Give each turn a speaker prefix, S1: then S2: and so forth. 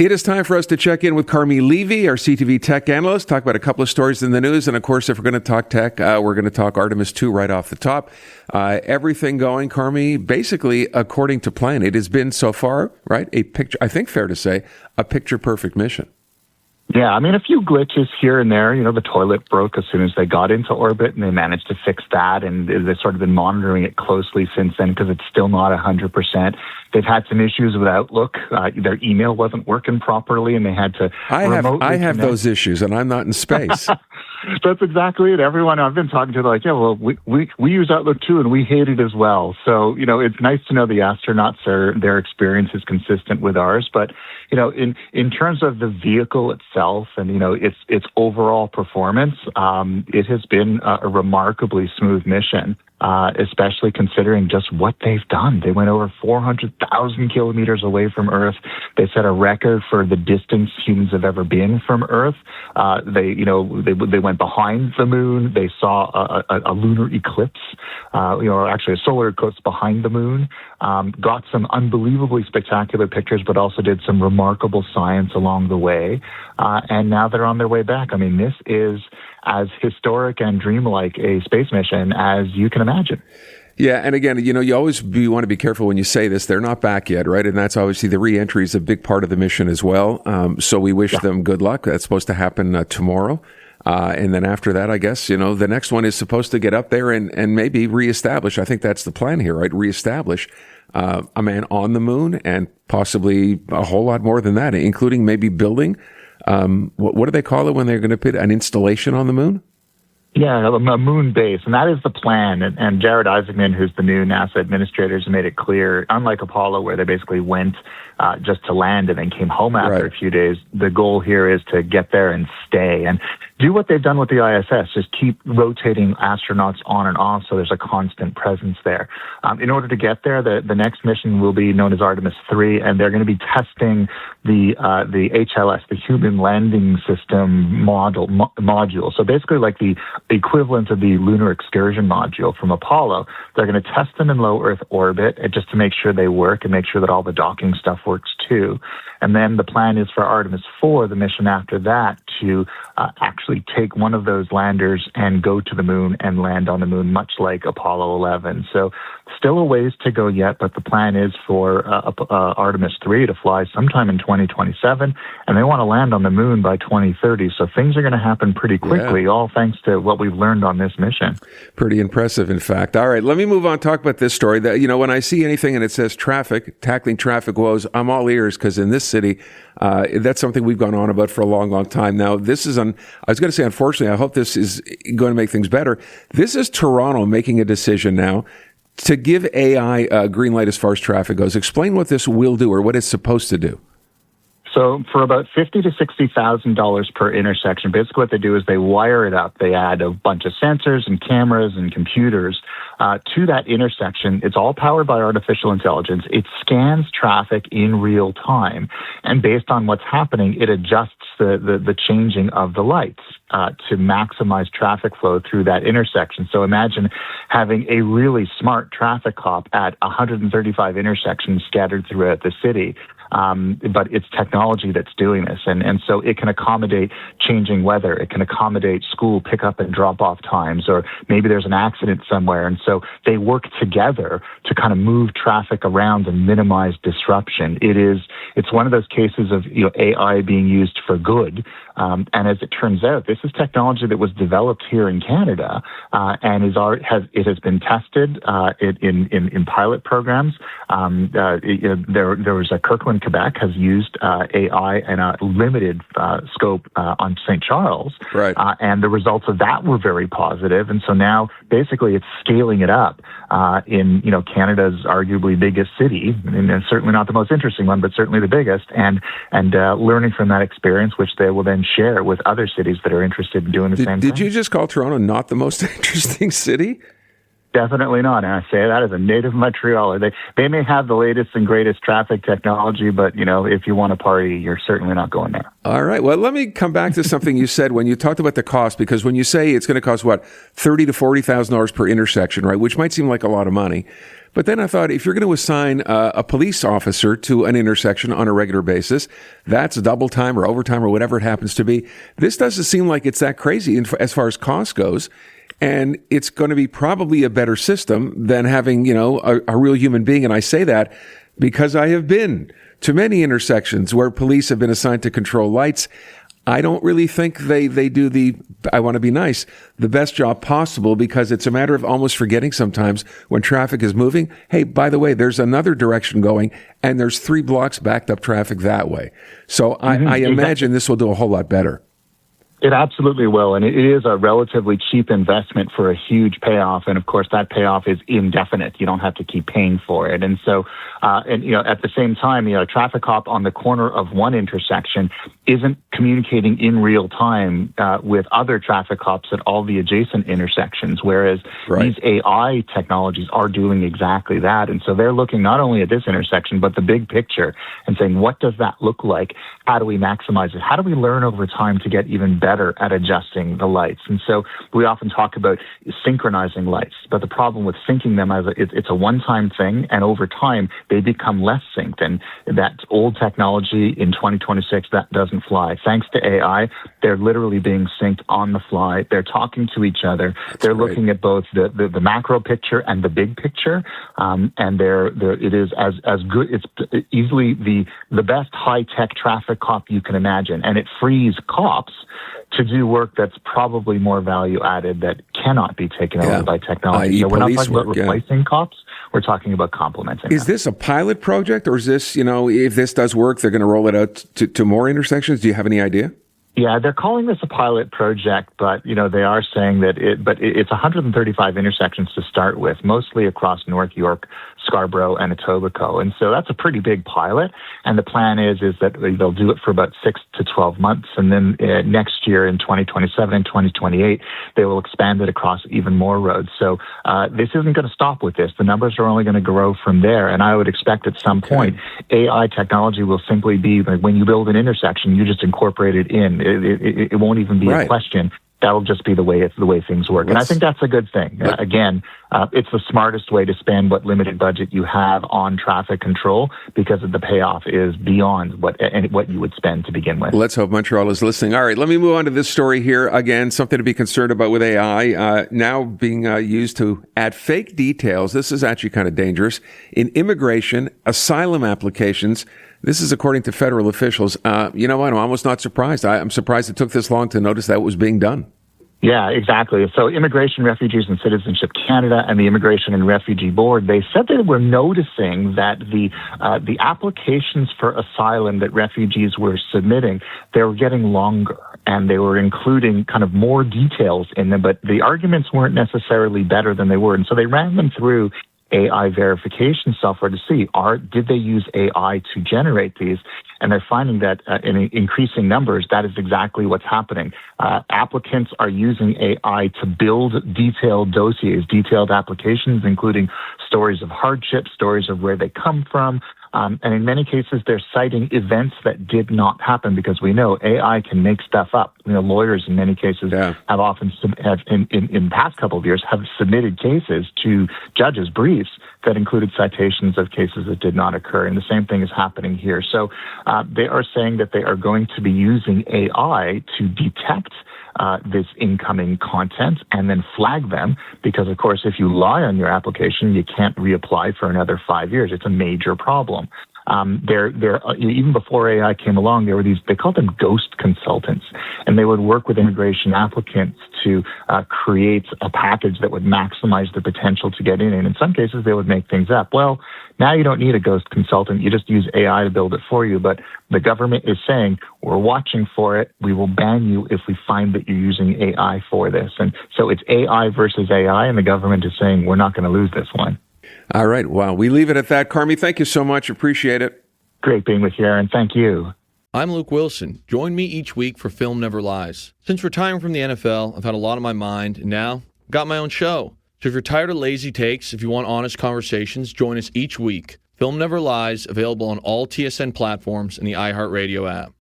S1: It is time for us to check in with Carmi Levy, our CTV tech analyst, talk about a couple of stories in the news. And of course, if we're going to talk tech, we're going to talk Artemis 2 right off the top. Everything going, Carmi, basically according to plan. It has been so far, right? A picture, I think fair to say, a picture perfect mission.
S2: Yeah, I mean, a few glitches here and there. The toilet broke as soon as they got into orbit, and they managed to fix that, and they've sort of been monitoring it closely since then because it's still not 100%. They've had some issues with Outlook. Their email wasn't working properly, and they had to
S1: I have those issues, and I'm not in space.
S2: That's exactly it. Everyone I've been talking to, they're like, yeah, well, we use Outlook too, and we hate it as well. So, it's nice to know the astronauts their experience is consistent with ours. But, in terms of the vehicle itself and, its overall performance, it has been a remarkably smooth mission. Especially considering just what they've done. They went over 400,000 kilometers away from Earth. They set a record for the distance humans have ever been from Earth. They went behind the moon. They saw a lunar eclipse, actually a solar eclipse behind the moon. Got some unbelievably spectacular pictures, but also did some remarkable science along the way. And now they're on their way back. I mean, this is as historic and dreamlike a space mission as you can imagine.
S1: Yeah, and again, you want to be careful when you say this. They're not back yet, right? And that's obviously the re-entry is a big part of the mission as well. So we wish them good luck. That's supposed to happen tomorrow. And then after that, I guess, the next one is supposed to get up there and maybe reestablish. I think that's the plan here, right? Reestablish a man on the moon and possibly a whole lot more than that, including maybe building. What do they call it when they're going to put an installation on the moon?
S2: Yeah, a moon base, and that is the plan. And Jared Isaacman, who's the new NASA administrator, has made it clear, unlike Apollo, where they basically went just to land and then came home after a few days, the goal here is to get there and stay and do what they've done with the ISS, just keep rotating astronauts on and off so there's a constant presence there. In order to get there, the next mission will be known as Artemis 3, and they're going to be testing the HLS, the Human Landing System module. So basically like the equivalent of the Lunar Excursion Module from Apollo. They're going to test them in low Earth orbit just to make sure they work and make sure that all the docking stuff works too. And then the plan is for Artemis 4, the mission after that, to actually take one of those landers and go to the moon and land on the moon, much like Apollo 11. So still a ways to go yet, but the plan is for Artemis 3 to fly sometime in 2027, and they want to land on the moon by 2030. So things are going to happen pretty quickly, all thanks to what we've learned on this mission.
S1: Pretty impressive, in fact. All right, let me move on, talk about this story. That, when I see anything and it says tackling traffic woes, I'm all ears, because in this city, that's something we've gone on about for a long, long time. Now, this is, I was going to say, unfortunately, I hope this is going to make things better. This is Toronto making a decision now to give AI a green light as far as traffic goes. Explain what this will do or what it's supposed to do.
S2: So for about $50,000 to $60,000 per intersection, basically what they do is they wire it up. They add a bunch of sensors and cameras and computers to that intersection. It's all powered by artificial intelligence. It scans traffic in real time, and based on what's happening, it adjusts the changing of the lights to maximize traffic flow through that intersection. So imagine having a really smart traffic cop at 135 intersections scattered throughout the city. But it's technology that's doing this. And so it can accommodate changing weather. It can accommodate school pickup and drop-off times, or maybe there's an accident somewhere. And so they work together to kind of move traffic around and minimize disruption. It's one of those cases of AI being used for good. And as it turns out, this is technology that was developed here in Canada and has been tested in pilot programs. There was a Kirkland, Quebec, has used AI in a limited scope on St. Charles,
S1: right?
S2: And the results of that were very positive. And so now, basically, it's scaling it up in Canada's arguably biggest city, and certainly not the most interesting one, but certainly the biggest, and learning from that experience, which they will then share with other cities that are interested in doing the same thing.
S1: Did you just call Toronto not the most interesting city?
S2: Definitely not. And I say that as a native Montrealer. They may have the latest and greatest traffic technology, but, if you want to party, you're certainly not going there.
S1: All right. Well, let me come back to something you said when you talked about the cost, because when you say it's going to cost, what, $30,000 to $40,000 per intersection, right, which might seem like a lot of money. But then I thought, if you're going to assign a police officer to an intersection on a regular basis, that's double time or overtime or whatever it happens to be. This doesn't seem like it's that crazy as far as cost goes. And it's going to be probably a better system than having, a real human being. And I say that because I have been to many intersections where police have been assigned to control lights. I don't really think they do I want to be nice, the best job possible, because it's a matter of almost forgetting sometimes when traffic is moving. Hey, by the way, there's another direction going and there's 3 blocks backed up traffic that way. So I imagine this will do a whole lot better.
S2: It absolutely will, and it is a relatively cheap investment for a huge payoff. And of course, that payoff is indefinite. You don't have to keep paying for it. And so, at the same time, a traffic cop on the corner of one intersection isn't communicating in real time with other traffic cops at all the adjacent intersections. Whereas these AI technologies are doing exactly that. And so they're looking not only at this intersection, but the big picture and saying, what does that look like? How do we maximize it? How do we learn over time to get even better at adjusting the lights? And so we often talk about synchronizing lights, but the problem with syncing them it's a one-time thing, and over time they become less synced. And that old technology in 2026, that doesn't fly. Thanks to AI, they're literally being synced on the fly. They're talking to each other. They're looking at both the macro picture and the big picture, and it is as good. It's easily the best high-tech traffic cop you can imagine, and it frees cops to do work that's probably more value added that cannot be taken over by technology. So we're not talking about replacing cops. We're talking about complementing them.
S1: Is this a pilot project, or is this, if this does work, they're going to roll it out to more intersections? Do you have any idea?
S2: Yeah, they're calling this a pilot project, but they are saying that it's 135 intersections to start with, mostly across North York, Scarborough, and Etobicoke. And so that's a pretty big pilot. And the plan is that they'll do it for about 6 to 12 months. And then next year in 2027 and 2028, they will expand it across even more roads. So this isn't going to stop with this. The numbers are only going to grow from there. And I would expect at some point, AI technology will simply be, when you build an intersection, you just incorporate it in. It won't even be a question. That'll just be the way things work. And I think that's a good thing. Again, it's the smartest way to spend what limited budget you have on traffic control, because the payoff is beyond what you would spend to begin with.
S1: Let's hope Montreal is listening. All right, let me move on to this story here. Again, something to be concerned about with AI now being used to add fake details. This is actually kind of dangerous in immigration, asylum applications. This is according to federal officials. You know what? I'm almost not surprised. I'm surprised it took this long to notice that was being done.
S2: Yeah, exactly. So Immigration, Refugees and Citizenship Canada and the Immigration and Refugee Board, they said they were noticing that the applications for asylum that refugees were submitting, they were getting longer, and they were including kind of more details in them, but the arguments weren't necessarily better than they were. And so they ran them through AI verification software to see, did they use AI to generate these? And they're finding that in increasing numbers, that is exactly what's happening. Applicants are using AI to build detailed dossiers, detailed applications, including stories of hardship, stories of where they come from. And in many cases, they're citing events that did not happen, because we know AI can make stuff up. Lawyers in many cases have often, in the past couple of years, have submitted cases to judges, briefs that included citations of cases that did not occur. And the same thing is happening here. So they are saying that they are going to be using AI to detect this incoming content and then flag them, because, of course, if you lie on your application, you can't reapply for another 5 years. It's a major problem. Even before AI came along, there were they called them ghost consultants, and they would work with immigration applicants to create a package that would maximize the potential to get in. And in some cases, they would make things up. Well, now you don't need a ghost consultant. You just use AI to build it for you. But the government is saying, we're watching for it. We will ban you if we find that you're using AI for this. And so it's AI versus AI, and the government is saying, we're not going to lose this one.
S1: All right. Well, we leave it at that. Carmi, thank you so much. Appreciate it.
S2: Great being with you, Aaron. Thank you.
S3: I'm Luke Wilson. Join me each week for Film Never Lies. Since retiring from the NFL, I've had a lot on my mind, and now I've got my own show. So if you're tired of lazy takes, if you want honest conversations, join us each week. Film Never Lies, available on all TSN platforms and the iHeartRadio app.